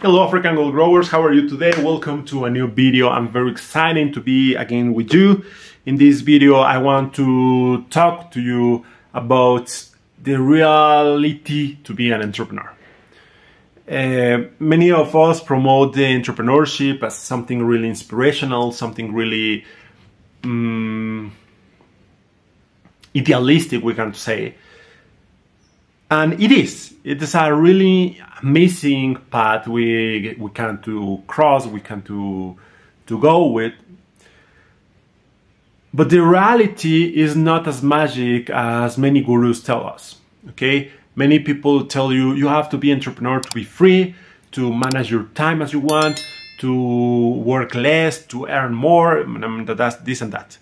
Hello African gold growers, how are you today? Welcome to a new video. I'm very excited to be again with you. In this video I want to talk to you about the reality to be an entrepreneur. Many of us promote the entrepreneurship as something really inspirational, something really idealistic, we can say. And it is a really amazing path we can to cross, we can to go with. But the reality is not as magic as many gurus tell us, okay? Many people tell you, you have to be an entrepreneur to be free, to manage your time as you want, to work less, to earn more, that's this and that.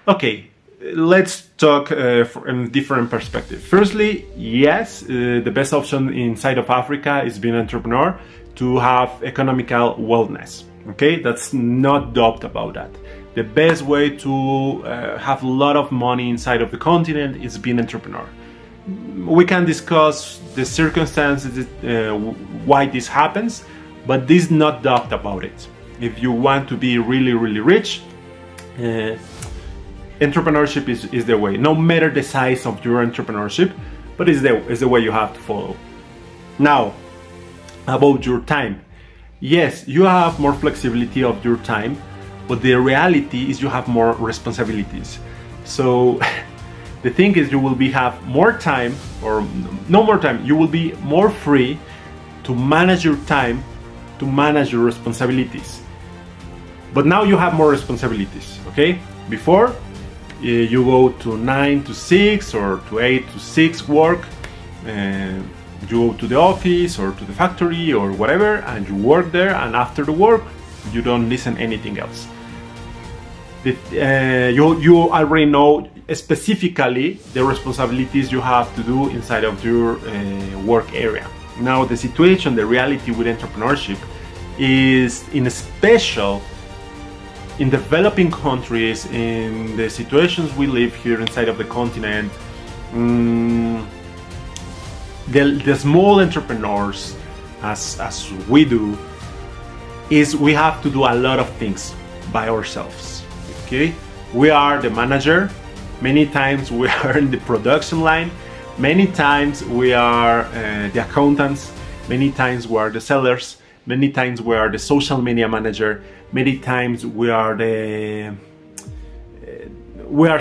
Okay. Let's talk from a different perspective. Firstly, yes, the best option inside of Africa is being an entrepreneur to have economical wellness. Okay, that's not doubt about that. The best way to have a lot of money inside of the continent is being an entrepreneur. We can discuss the circumstances why this happens, but this is not doubt about it. If you want to be really, really rich, entrepreneurship is the way, no matter the size of your entrepreneurship, but it's the way you have to follow. Now, about your time. Yes, you have more flexibility of your time, but the reality is you have more responsibilities. So the thing is you will have more time, or no more time, you will be more free to manage your time, to manage your responsibilities. But now you have more responsibilities, okay? Before, you go to 9 to 6 or to 8 to 6 work, you go to the office or to the factory or whatever, and you work there, and after the work you don't listen anything else. You already know specifically the responsibilities you have to do inside of your work area. Now the situation, the reality with entrepreneurship is in a special in developing countries, in the situations we live here inside of the continent, the small entrepreneurs, as we do, is we have to do a lot of things by ourselves. Okay, we are the manager. Many times we are in the production line. Many times we are the accountants. Many times we are the sellers. Many times we are the social media manager. Many times we are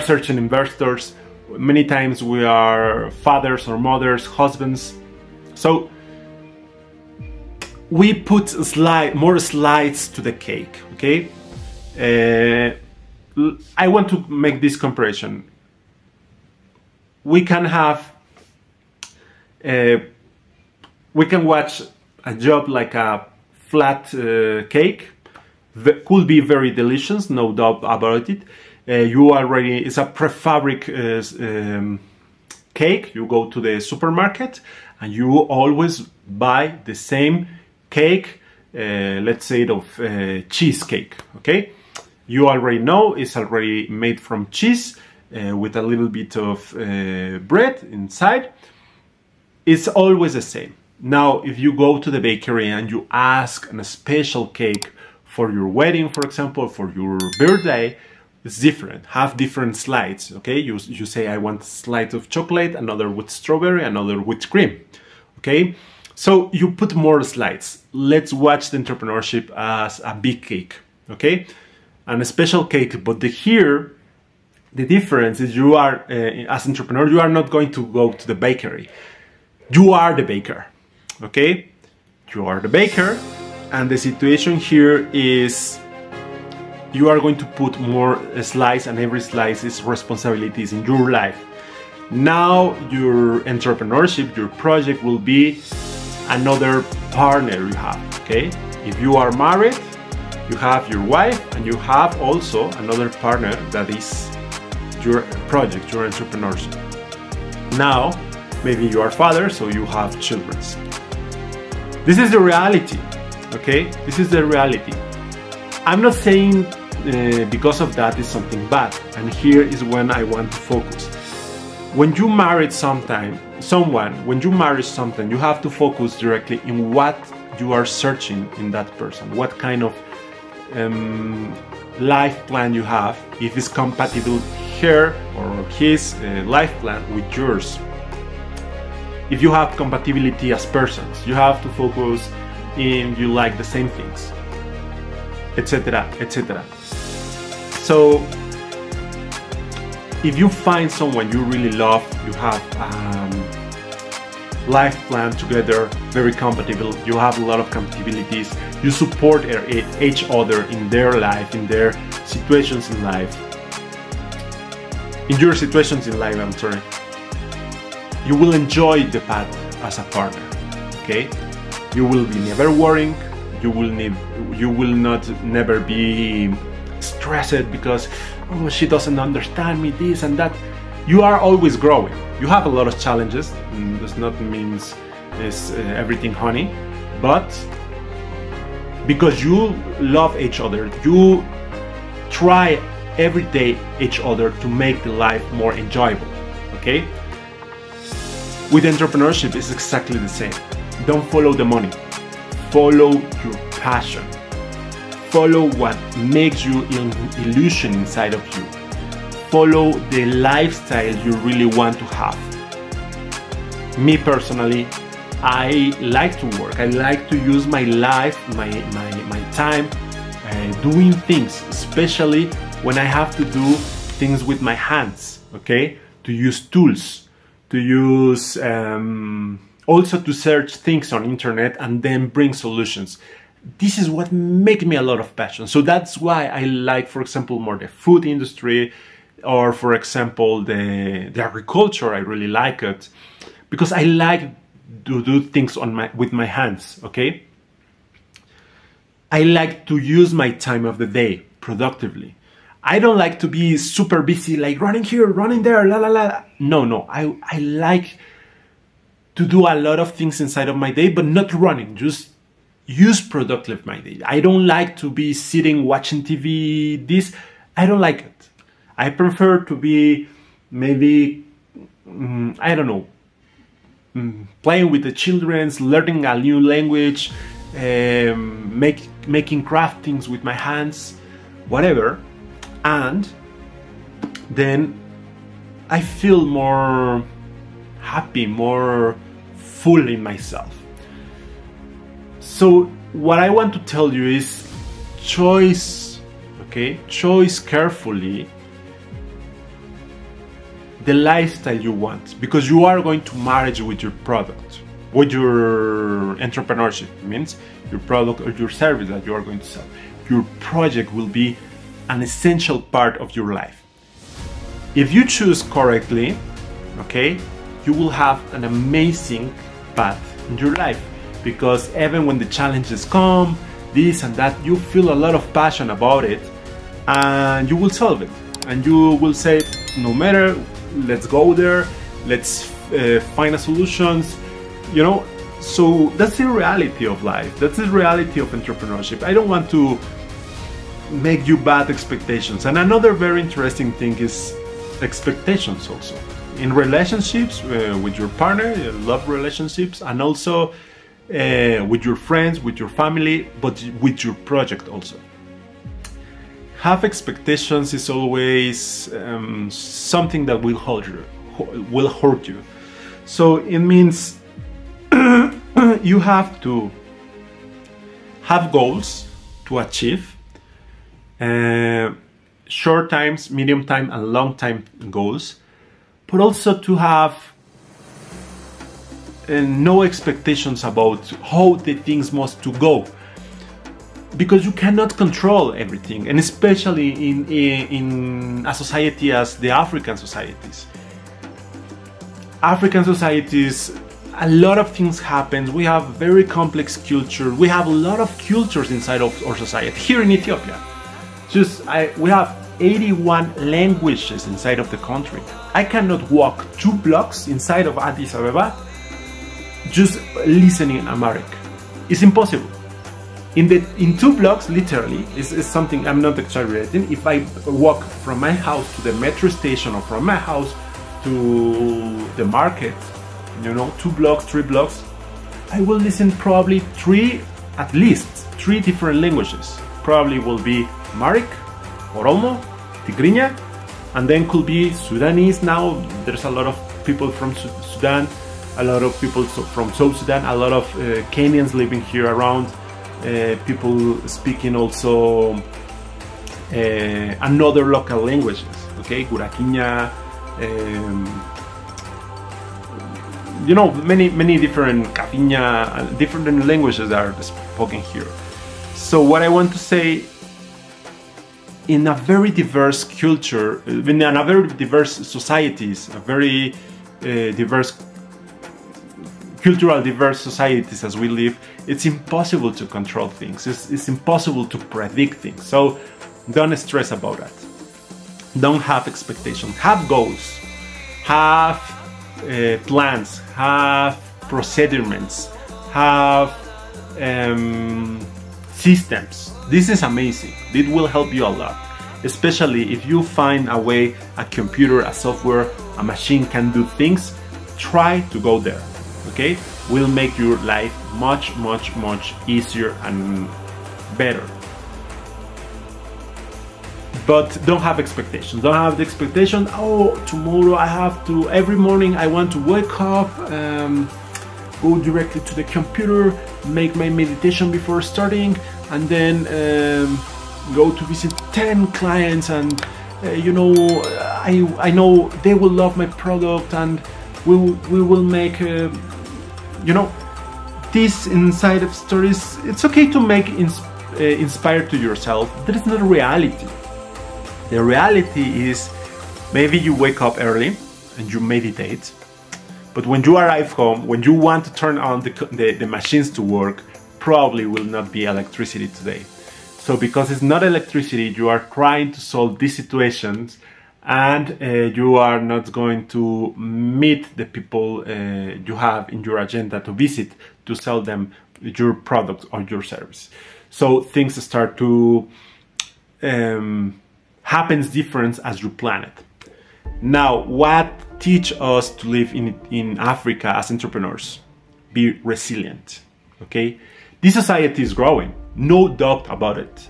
searching investors. Many times we are fathers or mothers, husbands. So we put more slides to the cake. Okay, I want to make this comparison. We can have, we can watch a job like a flat cake. Could be very delicious, no doubt about it. It's a prefabric cake. You go to the supermarket and you always buy the same cake, let's say of cheesecake, okay? You already know it's already made from cheese with a little bit of bread inside. It's always the same. Now, if you go to the bakery and you ask a special cake for your wedding, for example, for your birthday, it's different. Have different slides, okay? You say, I want slides of chocolate, another with strawberry, another with cream, okay? So you put more slides. Let's watch the entrepreneurship as a big cake, okay? And a special cake, but here, the difference is you are, as an entrepreneur, you are not going to go to the bakery. You are the baker, okay? You are the baker. And the situation here is you are going to put more slices, and every slice is responsibilities in your life. Now your entrepreneurship, your project will be another partner you have, okay? If you are married, you have your wife, and you have also another partner that is your project, your entrepreneurship. Now, maybe you are father, so you have children. This is the reality. Okay, this is the reality. I'm not saying because of that is something bad, and here is when I want to focus. When you marry someone, when you marry something, you have to focus directly in what you are searching in that person, what kind of life plan you have, if it's compatible her or his life plan with yours. If you have compatibility as persons, you have to focus in you like the same things, etc., etc. So if you find someone you really love, you have life plan together, very compatible, you have a lot of compatibilities, you support each other in their life, in their situations in life, in your situations in life, I'm sorry, you will enjoy the path as a partner, okay? You will be never worrying, you will not never be stressed because, oh, she doesn't understand me, this and that. You are always growing. You have a lot of challenges. Does not mean it's everything honey, but because you love each other, you try every day each other to make the life more enjoyable, okay? With entrepreneurship, it's exactly the same. Don't follow the money. Follow your passion. Follow what makes you an illusion inside of you. Follow the lifestyle you really want to have. Me personally, I like to work. I like to use my life, my time doing things, especially when I have to do things with my hands, okay? To use tools, to use also to search things on internet and then bring solutions. This is what makes me a lot of passion. So that's why I like, for example, more the food industry, or for example the agriculture. I really like it because I like to do things with my hands, okay? I like to use my time of the day productively. I don't like to be super busy, like running here, running there, la la la. No, I like to do a lot of things inside of my day, but not running, just use productive my day. I don't like to be sitting watching TV, this, I don't like it. I prefer to be maybe, I don't know, playing with the children, learning a new language, making craftings with my hands, whatever. And then I feel more happy, more full in myself. So what I want to tell you is choice, okay? Choice carefully the lifestyle you want, because you are going to marriage with your product, with your entrepreneurship. It means your product or your service that you are going to sell. Your project will be an essential part of your life. If you choose correctly, okay, you will have an amazing path in your life, because even when the challenges come, this and that, you feel a lot of passion about it and you will solve it. And you will say, no matter, let's go there, let's find a solutions, you know. So that's the reality of life. That's the reality of entrepreneurship. I don't want to make you bad expectations. And another very interesting thing is expectations also. In relationships with your partner, love relationships, and also with your friends, with your family, but with your project also. Have expectations is always something that will hurt you. So it means you have to have goals to achieve, short times, medium time, and long time goals, but also to have no expectations about how the things must to go, because you cannot control everything, and especially in a society as the African societies. African societies, a lot of things happen. We have very complex culture. We have a lot of cultures inside of our society. Here in Ethiopia, we have 81 languages inside of the country. I cannot walk 2 blocks inside of Addis Ababa just listening in Amharic. It's impossible. In 2 blocks, literally, is something I'm not exaggerating. If I walk from my house to the metro station or from my house to the market, you know, 2 blocks, 3 blocks, I will listen probably at least three different languages. Probably will be Amharic, Oromo, Tigrinya, and then could be Sudanese. Now there's a lot of people from Sudan, a lot of people from South Sudan, a lot of Kenyans living here around, people speaking also another local languages, okay, Gurakinya, you know, many different Kafinya, different languages are spoken here. So what I want to say, in a very diverse culture, in a very diverse societies, a very diverse cultural diverse societies as we live, it's impossible to control things. It's impossible to predict things. So don't stress about that. Don't have expectations. Have goals. Have plans. Have procedures. Have systems. This is amazing. It will help you a lot, especially if you find a way a computer, a software, a machine can do things. Try to go there. Okay, will make your life much easier and better. But don't have expectations. Don't have the expectation, oh, tomorrow I have to, every morning I want to wake up, go directly to the computer, make my meditation before starting, and then go to visit 10 clients, and you know, I know they will love my product, and we will make you know, this inside of stories. It's okay to make inspired to yourself. That is not reality. The reality is, maybe you wake up early and you meditate, but when you arrive home, when you want to turn on the machines to work, probably will not be electricity today. So because it's not electricity, you are trying to solve these situations, and you are not going to meet the people you have in your agenda to visit to sell them your product or your service. So things start to happens different as you plan it. Now, what teach us to live in Africa as entrepreneurs? Be resilient, okay? This society is growing, no doubt about it.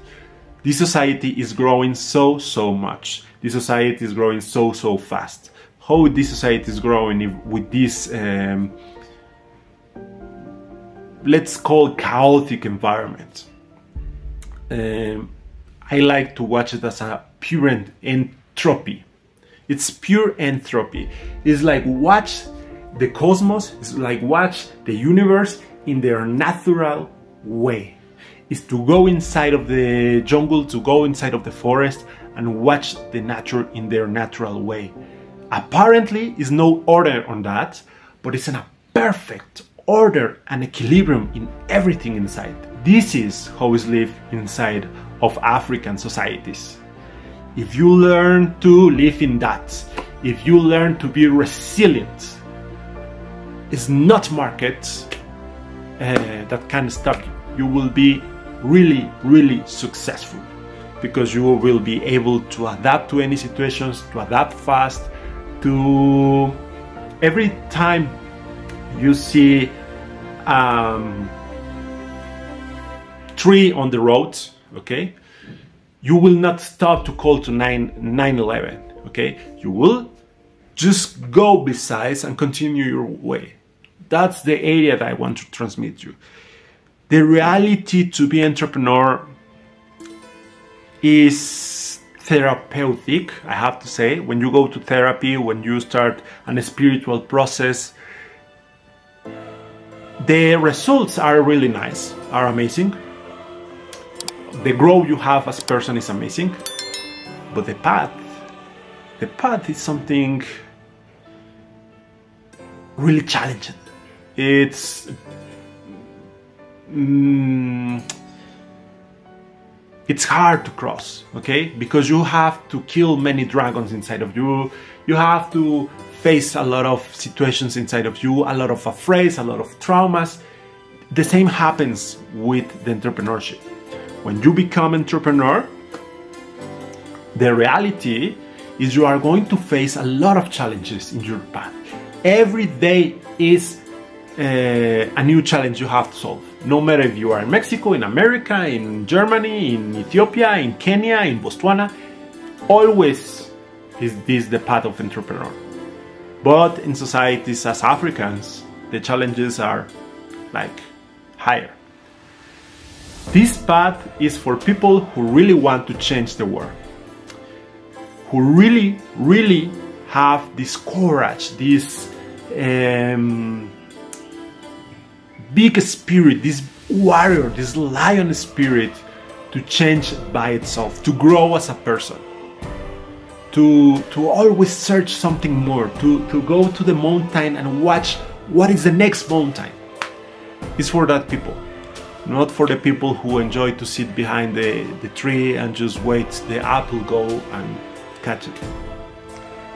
This society is growing so much. This society is growing so fast. How this society is growing with this, let's call chaotic environment. I like to watch it as a pure entropy. It's pure entropy. It's like watch the cosmos, it's like watch the universe in their natural way. Is to go inside of the jungle, to go inside of the forest and watch the nature in their natural way. Apparently, is no order on that, but it's in a perfect order and equilibrium in everything inside. This is how is lived inside of African societies. If you learn to live in that, if you learn to be resilient, it's not markets that can stop you. You will be really successful, because you will be able to adapt to any situations, to adapt fast, to every time you see tree on the road, okay, you will not stop to call to 911, okay, you will just go besides and continue your way. That's the area that I want to transmit you. The reality to be entrepreneur is therapeutic, I have to say. When you go to therapy, when you start a spiritual process, the results are really nice, are amazing. The growth you have as a person is amazing, but the path is something really challenging. It's hard to cross, okay? Because you have to kill many dragons inside of you. You have to face a lot of situations inside of you, a lot of affrays, a lot of traumas. The same happens with the entrepreneurship. When you become entrepreneur, the reality is you are going to face a lot of challenges in your path. Every day is a new challenge you have to solve. No matter if you are in Mexico, in America, in Germany, in Ethiopia, in Kenya, in Botswana, always is this the path of entrepreneur. But in societies as Africans, the challenges are like higher. This path is for people who really want to change the world, who really have this courage, this big spirit, this warrior, this lion spirit to change by itself, to grow as a person, to always search something more, to go to the mountain and watch what is the next mountain. It's for that people, not for the people who enjoy to sit behind the tree and just wait the apple go and catch it,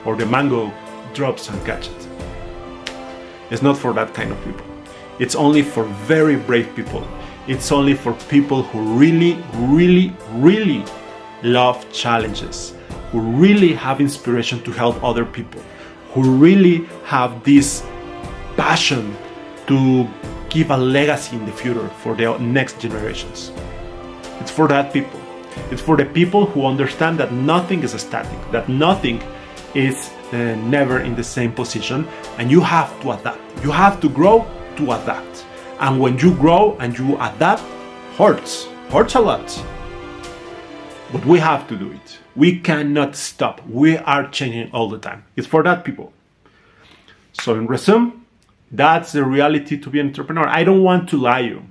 or the mango drops and catch it. It's not for that kind of people. It's only for very brave people. It's only for people who really love challenges, who really have inspiration to help other people, who really have this passion to give a legacy in the future for the next generations. It's for that people. It's for the people who understand that nothing is static, that nothing is never in the same position, and you have to adapt. You have to grow to adapt. And when you grow and you adapt, hurts a lot. But we have to do it. We cannot stop. We are changing all the time. It's for that people. So in resume, that's the reality to be an entrepreneur. I don't want to lie you.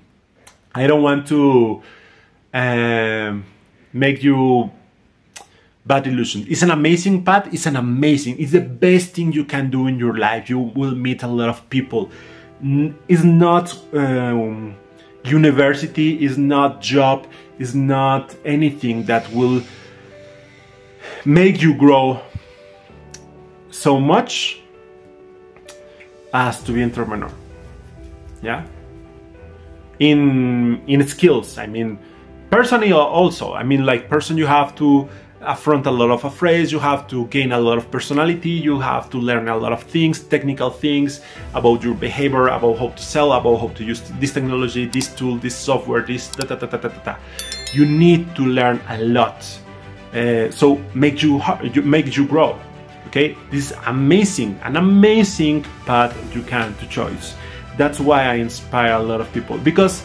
I don't want to make you bad illusion. It's an amazing path. It's the best thing you can do in your life. You will meet a lot of people. It's not university, it's not job, it's not anything that will make you grow so much as to be an entrepreneur. Yeah. In skills, I mean, personally also, I mean, like person, you have to affront a lot of affairs, you have to gain a lot of personality, you have to learn a lot of things, technical things about your behavior, about how to sell, about how to use this technology, this tool, this software, this You need to learn a lot. So make you grow. Okay, this is amazing, an amazing path you can to choose. That's why I inspire a lot of people, because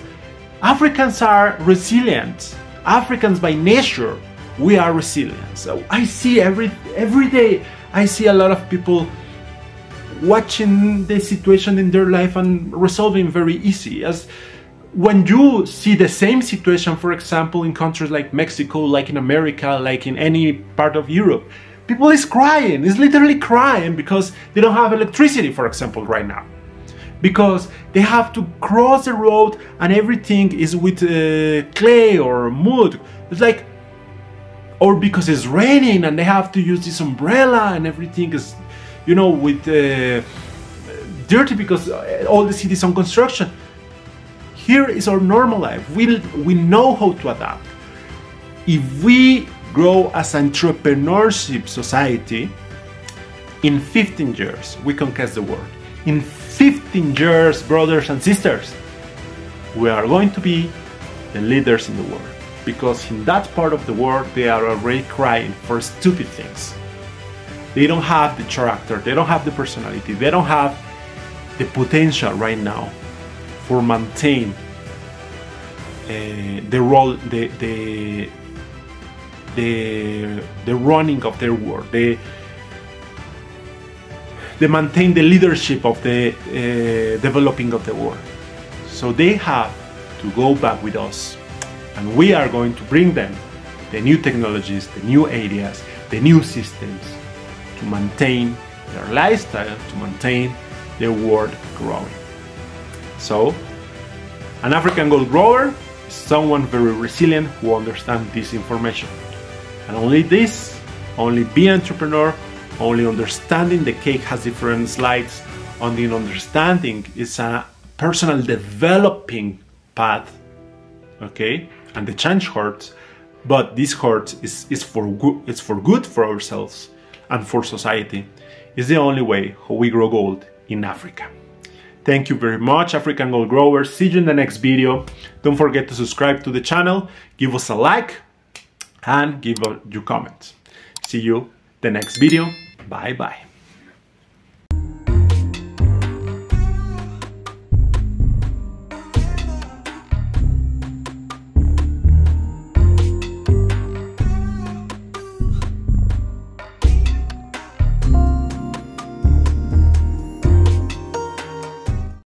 Africans are resilient. Africans by nature, we are resilient. So I see every day, I see a lot of people watching the situation in their life and resolving very easy. As when you see the same situation, for example, in countries like Mexico, like in America, like in any part of Europe, people is crying, is literally crying because they don't have electricity, for example, right now. Because they have to cross the road and everything is with clay or mud. It's like, or because it's raining and they have to use this umbrella and everything is, you know, with dirty because all the cities on construction. Here is our normal life. We know how to adapt. If we grow as an entrepreneurship society, in 15 years we conquer the world. In 15 years, brothers and sisters, we are going to be the leaders in the world. Because in that part of the world, they are already crying for stupid things. They don't have the character, they don't have the personality, they don't have the potential right now for maintain the role, the running of their world. They maintain the leadership of the developing of the world. So they have to go back with us. And we are going to bring them the new technologies, the new ideas, the new systems to maintain their lifestyle, to maintain their world growing. So, an African gold grower is someone very resilient who understands this information. And only this, only be an entrepreneur, only understanding the cake has different slides, only understanding is a personal developing path, okay? And the change hurts, but this hurt is for good. It's for good for ourselves and for society. It's the only way how we grow gold in Africa. Thank you very much, African Gold Growers. See you in the next video. Don't forget to subscribe to the channel, give us a like, and give your comments. See you the next video. Bye bye.